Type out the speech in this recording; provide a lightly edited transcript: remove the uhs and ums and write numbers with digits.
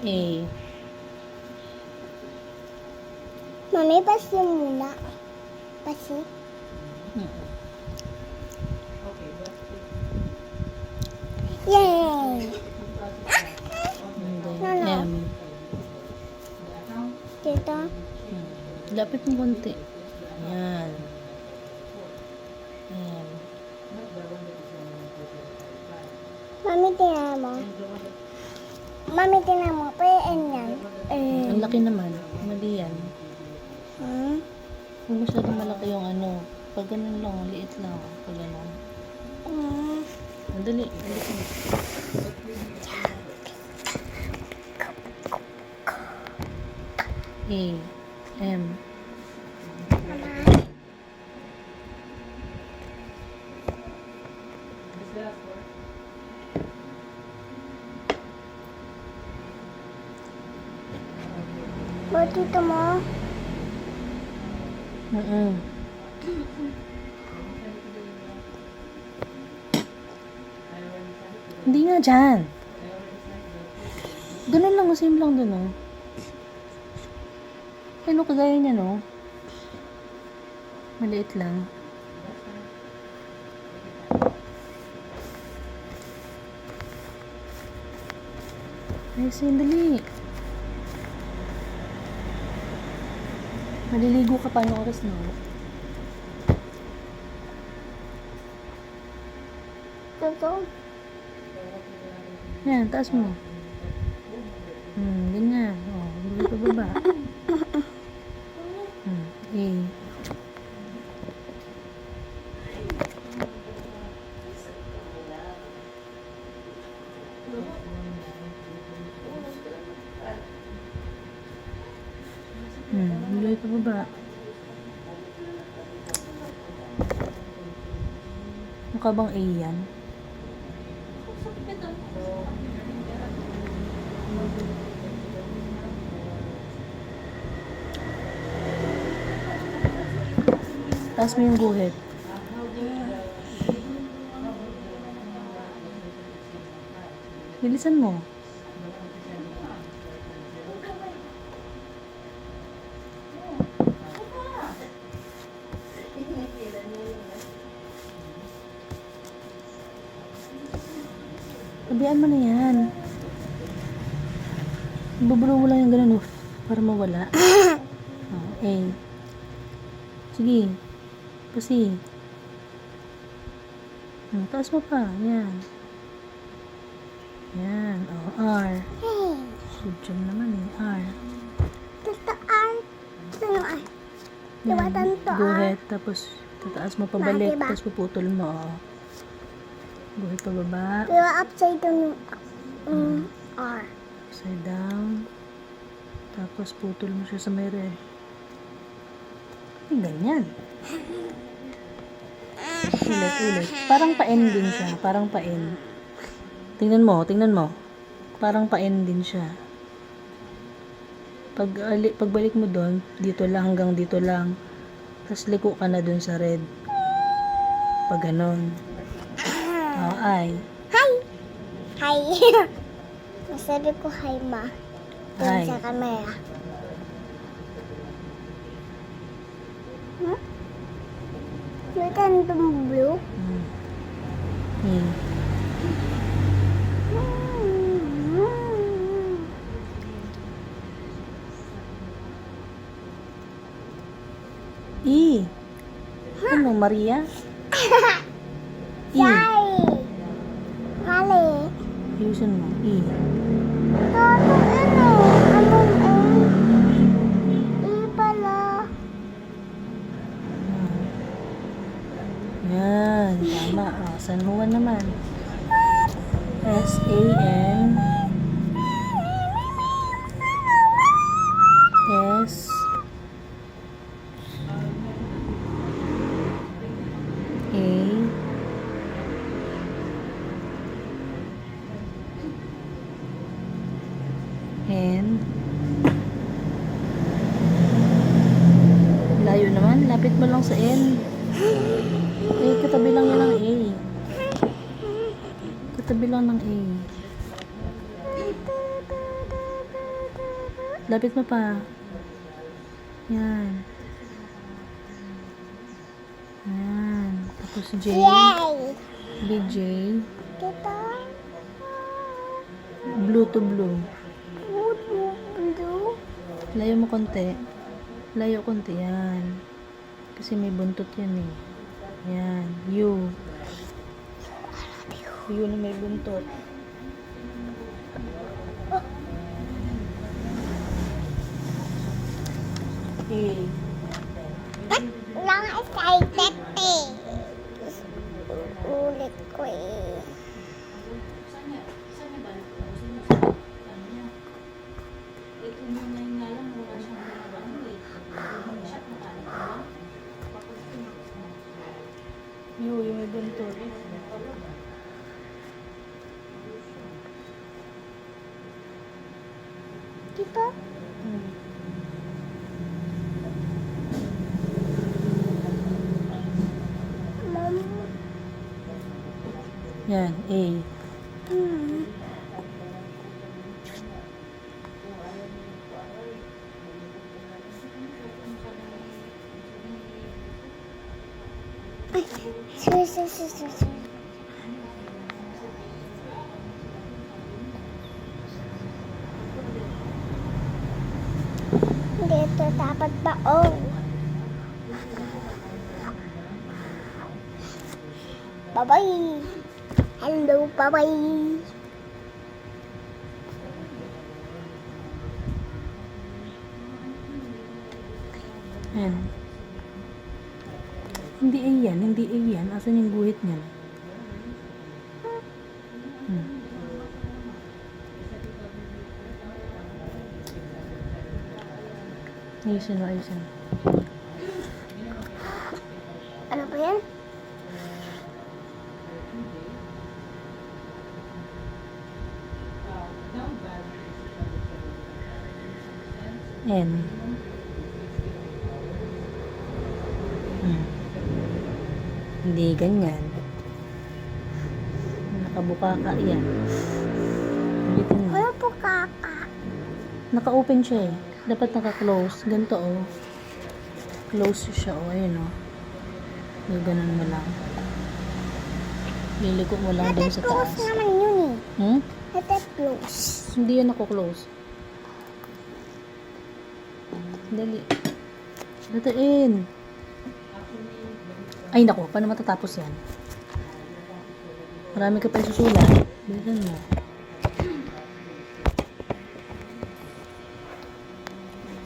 A. Mami, pasi muna. Pasi. Yay! And then Ano? M. Dito. Lapit mo konti. Yan. M. Mami, tingnan mo. Mami, tingnan mo. PN yan. Ang laki naman. Mali yan. Hmm? Huwag masyadong malaki yung ano. Pag ganun lang, liit lang. Pag ganun. Hmm. Madali. Ulit mo. A. M. Mama. Ba't dito mo? Hindi nga dyan. Ganun lang. Same lang dun, oh. Ano kagaya niya, no? Maliit lang. Ay, sandali. Maliligo ka pa ng oras, no? Dito. Yan, taas mo. Ganyan. Oh, gulo pa baba. A. Gulo pa baba. Mukha bang A yan? Taas mo yung guhit. Bilisan mo. Tabihan mo na yan. Ibubulong mo lang yung ganun, para mawala. Oh, A. Sige. Pasi. Taas mo pa. Yan. Yan. Oh, R. Hey. Sudyan naman eh. R. Dito R. Dito R. Diba tanto R? Guhit. Tapos, tataas mo pabalik. Diba? Tapos, puputol mo. Oh. Guhit pababa. Diba upside down yung R? Upside down. Tapos, putol mo siya sa may red. Ay, ganyan. Ulit. Parang pa-N din siya. Parang pa-N. Tingnan mo. Parang pa-N din siya. Pagbalik mo doon, dito lang hanggang dito lang. Tapos liko ka na doon sa red. Pag ganon. Oh, I. Hi! Hi! Masabi ko hi, ma. Doon Hi. sa camera. Hmm? Nakita nitong blue? E. E. Ano, Maria? E. Yay! Mali. Ayusin mo. E. Toto, ano? Anong E pala? Yan. Tama. Oh, San Juan naman. S-A-N. S. A. N. Layo naman. Lapit mo lang sa N. Eh, katabi lang yan ng A. Katabi lang ng A. Lapit mo pa. Yan. Yan. Tapos J. Yay! BJ. Dito. Blue to blue. Blue. Layo mo konti. Layo konti. Yan. Kasi may buntot yan eh. Yan. U. U na may buntot. A. Lang excited eh. Ulit ko eh. U, yung may buntot. Dito. Hmm. Mom. Yan. A. Hmm. Ay, sorry. Dito dapat ba? Oh. Bye-bye. Hello, bye-bye. Yan. Hindi A yan. Hindi A yan. Asan yung guhit niya? Hmm. Ayusin mo, ayusin. Ano ba yan? N. Hmm. Hindi ganyan. Nakabuka ka yan. Ulitin mo. Ano po kaka? Naka-open siya eh. Dapat naka-close. Ganito oh. Close siya oh. Ayun oh. Ganun mo lang. Liliko mo lang dun sa Close taas. naman yun eh. Hmm? Close. Hindi yan ako-close. Dali. Datain. Ay nako, paano matatapos yan? Marami ka pa isusulat. Bilisan mo.